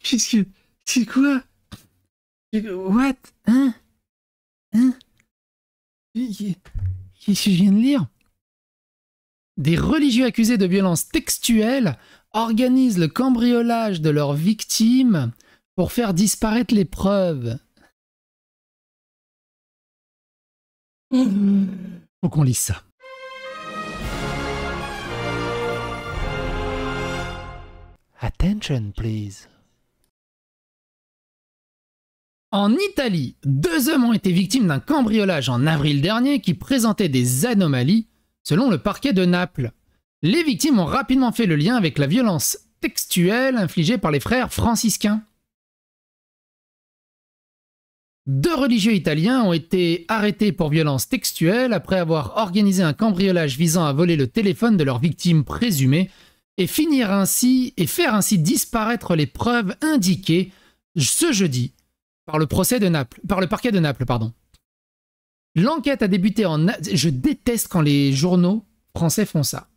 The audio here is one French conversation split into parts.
Qu'est-ce que... C'est quoi? What? Hein? Hein? Qu'est-ce que je viens de lire? Des religieux accusés de violences textuelles organisent le cambriolage de leurs victimes pour faire disparaître les preuves. Faut qu'on lise ça. Attention, please. En Italie, 2 hommes ont été victimes d'un cambriolage en avril dernier qui présentait des anomalies selon le parquet de Naples. Les victimes ont rapidement fait le lien avec la violence textuelle infligée par les frères franciscains. 2 religieux italiens ont été arrêtés pour violence textuelle après avoir organisé un cambriolage visant à voler le téléphone de leurs victimes présumées et faire ainsi disparaître les preuves indiquées ce jeudi par le parquet de Naples, pardon. L'enquête a débuté en... Je déteste quand les journaux français font ça.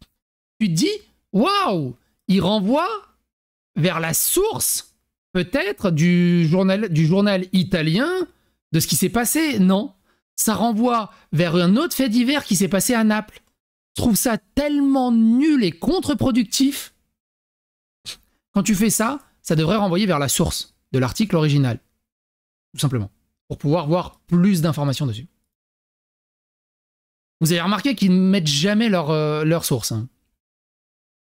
Tu te dis, waouh, ils renvoient vers la source, peut-être, du journal italien, de ce qui s'est passé. Non, ça renvoie vers un autre fait divers qui s'est passé à Naples. Je trouve ça tellement nul et contre-productif. Quand tu fais ça, ça devrait renvoyer vers la source de l'article original. Tout simplement. Pour pouvoir voir plus d'informations dessus. Vous avez remarqué qu'ils ne mettent jamais leur source. Hein.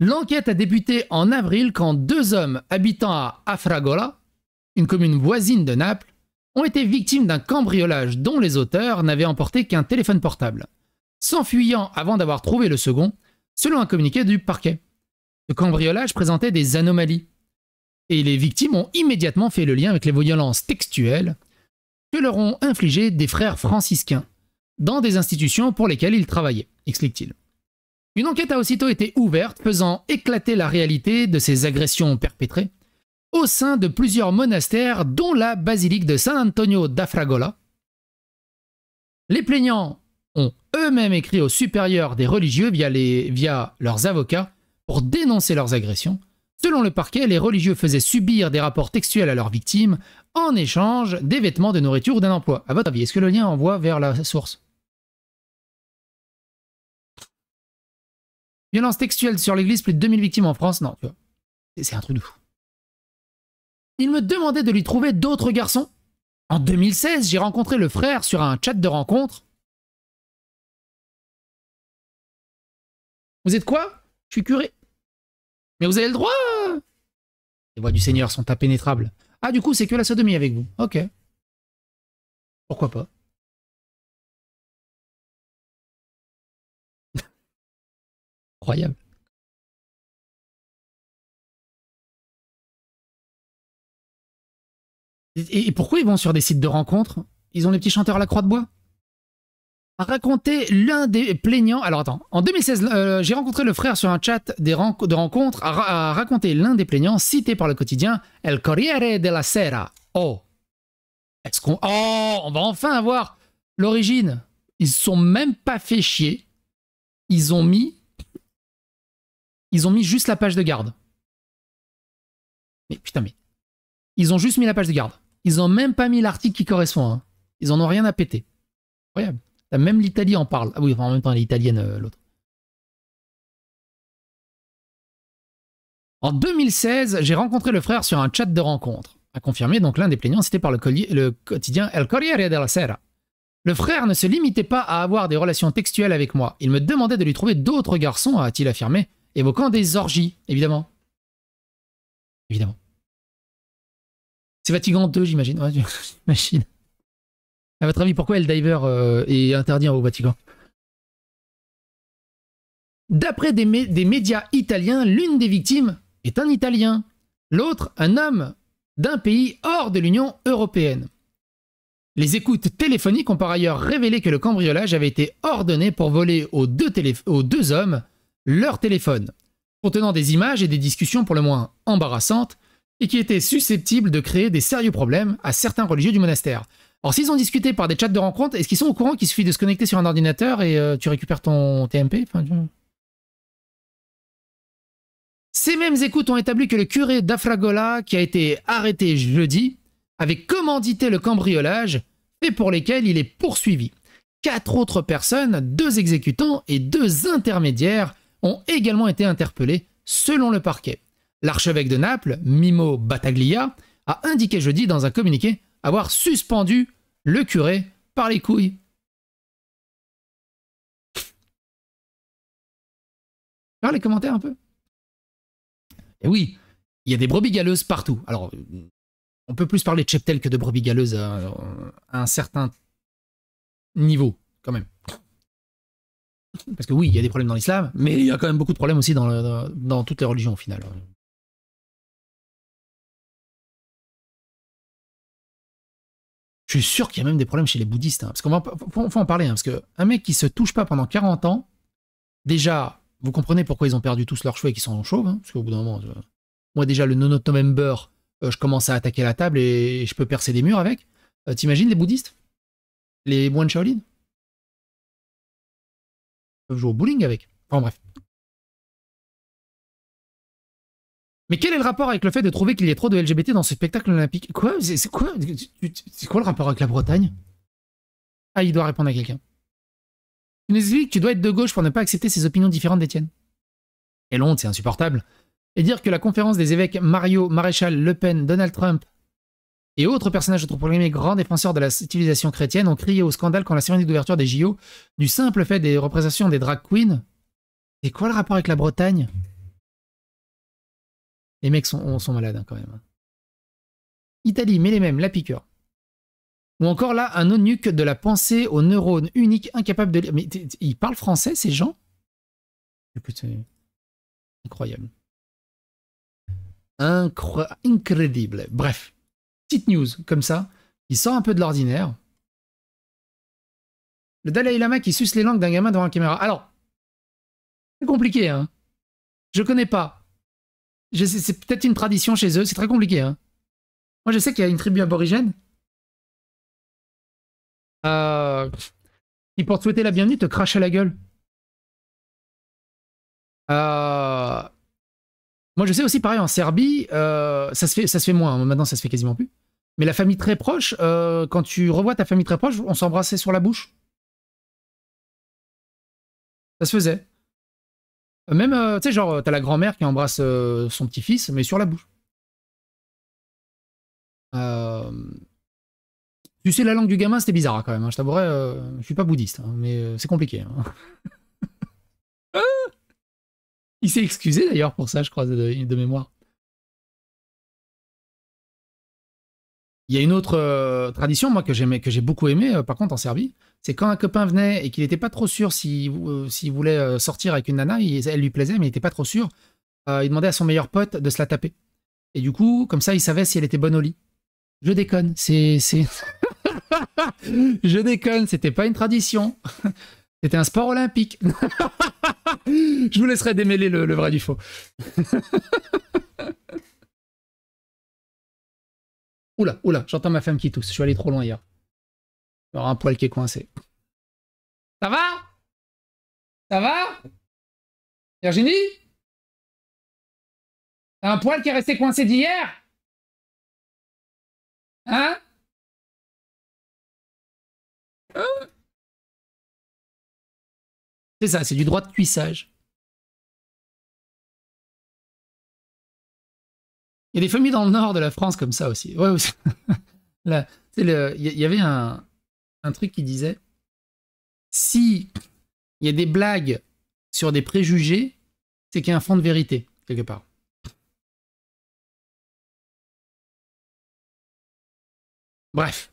L'enquête a débuté en avril quand 2 hommes habitant à Afragola, une commune voisine de Naples, ont été victimes d'un cambriolage dont les auteurs n'avaient emporté qu'un téléphone portable, s'enfuyant avant d'avoir trouvé le second, selon un communiqué du parquet. Le cambriolage présentait des anomalies, et les victimes ont immédiatement fait le lien avec les violences textuelles que leur ont infligées des frères franciscains, dans des institutions pour lesquelles ils travaillaient, explique-t-il. Une enquête a aussitôt été ouverte, faisant éclater la réalité de ces agressions perpétrées au sein de plusieurs monastères, dont la basilique de San Antonio d'Afragola. Les plaignants ont eux-mêmes écrit aux supérieurs des religieux via leurs avocats pour dénoncer leurs agressions. Selon le parquet, les religieux faisaient subir des rapports textuels à leurs victimes en échange des vêtements, de nourriture ou d'un emploi. À votre avis, est-ce que le lien envoie vers la source? Violence textuelle sur l'église, plus de 2000 victimes en France. Non, tu vois. C'est un truc de fou. Il me demandait de lui trouver d'autres garçons. En 2016, j'ai rencontré le frère sur un chat de rencontre. Vous êtes quoi? Je suis curé. Mais vous avez le droit. Les voies du Seigneur sont impénétrables. Ah, du coup, c'est que la sodomie avec vous. Ok. Pourquoi pas? Incroyable. Et pourquoi ils vont sur des sites de rencontres? Ils ont les petits chanteurs à la croix de bois? A raconté l'un des plaignants... Alors attends, en 2016, j'ai rencontré le frère sur un chat de rencontres, a raconté l'un des plaignants cité par le quotidien El Corriere della Sera. Oh, est-ce qu'on... Oh, on va enfin avoir l'origine. Ils se sont même pas fait chier. Ils ont mis juste la page de garde. Mais putain, mais... Ils ont juste mis la page de garde. Ils ont même pas mis l'article qui correspond. Hein. Ils en ont rien à péter. Incroyable. Même l'Italie en parle. Ah oui, enfin, en même temps, elle est italienne, l'autre. En 2016, j'ai rencontré le frère sur un chat de rencontre. A confirmé donc l'un des plaignants cité par le quotidien El Corriere della Sera. Le frère ne se limitait pas à avoir des relations textuelles avec moi. Il me demandait de lui trouver d'autres garçons, a-t-il affirmé, évoquant des orgies, évidemment. Évidemment. C'est Vatican II, j'imagine. Ouais, j'imagine. À votre avis, pourquoi Helldiver est interdit au Vatican? D'après des médias italiens, l'une des victimes est un Italien, l'autre un homme d'un pays hors de l'Union européenne. Les écoutes téléphoniques ont par ailleurs révélé que le cambriolage avait été ordonné pour voler aux deux hommes leur téléphone, contenant des images et des discussions pour le moins embarrassantes et qui étaient susceptibles de créer des sérieux problèmes à certains religieux du monastère. Alors s'ils ont discuté par des chats de rencontre, est-ce qu'ils sont au courant qu'il suffit de se connecter sur un ordinateur et tu récupères ton TMP? Enfin, Ces mêmes écoutes ont établi que le curé d'Afragola, qui a été arrêté jeudi, avait commandité le cambriolage, fait pour lesquels il est poursuivi. 4 autres personnes, 2 exécutants et 2 intermédiaires ont également été interpellés selon le parquet. L'archevêque de Naples, Mimo Battaglia, a indiqué jeudi dans un communiqué avoir suspendu le curé par les couilles. Faire les commentaires un peu. Et oui, il y a des brebis galeuses partout. Alors, on peut plus parler de cheptel que de brebis galeuses à un certain niveau, quand même. Parce que oui, il y a des problèmes dans l'islam, mais il y a quand même beaucoup de problèmes aussi dans toutes les religions au final. Je suis sûr qu'il y a même des problèmes chez les bouddhistes. Hein, parce qu'on faut en parler. Hein, parce qu'un mec qui se touche pas pendant 40 ans, déjà, vous comprenez pourquoi ils ont perdu tous leurs cheveux et qu'ils sont chauves. Hein, parce qu'au bout d'un moment, moi déjà, le No November, je commence à attaquer la table et je peux percer des murs avec. T'imagines les bouddhistes? Les moines Shaolin? Ils peuvent jouer au bowling avec. Enfin bref. Mais quel est le rapport avec le fait de trouver qu'il y ait trop de LGBT dans ce spectacle olympique? Quoi? C'est quoi le rapport avec la Bretagne? Ah, il doit répondre à quelqu'un. Tu nous expliques que tu dois être de gauche pour ne pas accepter ces opinions différentes d'Étienne. Quelle honte, c'est insupportable. Et dire que la conférence des évêques Mario, Maréchal, Le Pen, Donald Trump et autres personnages autoproclamés grands défenseurs de la civilisation chrétienne ont crié au scandale quand la cérémonie d'ouverture des JO, du simple fait des représentations des drag queens. C'est quoi le rapport avec la Bretagne? Les mecs sont malades hein, quand même. Italie, mais les mêmes, la piqûre. Ou encore là, un eunuque de la pensée aux neurones uniques incapables de lire. Mais ils parlent français, ces gens? Écoute, c'est incroyable. Incroyable. Bref, petite news comme ça, qui sort un peu de l'ordinaire. Le Dalai Lama qui suce les langues d'un gamin devant la caméra. Alors, c'est compliqué, hein. Je connais pas. C'est peut-être une tradition chez eux, c'est très compliqué. Hein. Moi, je sais qu'il y a une tribu aborigène qui, pour te souhaiter la bienvenue, te crache à la gueule. Moi, je sais aussi, pareil, en Serbie, ça se fait moins. Hein. Maintenant, ça se fait quasiment plus. Mais la famille très proche, quand tu revois ta famille très proche, on s'embrassait sur la bouche. Ça se faisait. Même, tu sais, genre, t'as la grand-mère qui embrasse son petit-fils, mais sur la bouche. Tu sais, la langue du gamin, c'était bizarre hein, quand même. Hein. Je t'avouerais, je suis pas bouddhiste, hein, mais c'est compliqué. Hein. Il s'est excusé d'ailleurs pour ça, je crois, de mémoire. Il y a une autre tradition, moi, que j'ai beaucoup aimé, par contre, en Serbie, c'est quand un copain venait et qu'il n'était pas trop sûr s'il voulait sortir avec une nana, elle lui plaisait, mais il n'était pas trop sûr, il demandait à son meilleur pote de se la taper. Et du coup, comme ça, il savait si elle était bonne au lit. Je déconne, c'est... Je déconne, c'était pas une tradition. C'était un sport olympique. Je vous laisserai démêler le vrai du faux. Oula, j'entends ma femme qui tousse. Je suis allé trop loin hier. Il y aura un poil qui est coincé. Ça va? Ça va? Virginie? T'as un poil qui est resté coincé d'hier? Hein? C'est ça, c'est du droit de cuissage. Il y a des familles dans le nord de la France comme ça aussi. Ouais, aussi. Là, il y avait un truc qui disait si il y a des blagues sur des préjugés, c'est qu'il y a un fond de vérité, quelque part. Bref.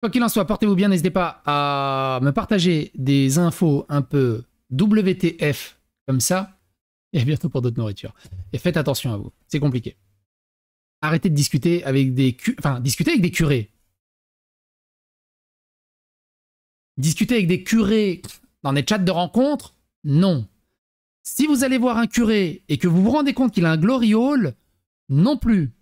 Quoi qu'il en soit, portez-vous bien, n'hésitez pas à me partager des infos un peu WTF comme ça, et à bientôt pour d'autres nourritures. Et faites attention à vous, c'est compliqué. Arrêtez de discuter avec discuter avec des curés. Discuter avec des curés dans des chats de rencontres, non. Si vous allez voir un curé et que vous vous rendez compte qu'il a un glory hall, non plus.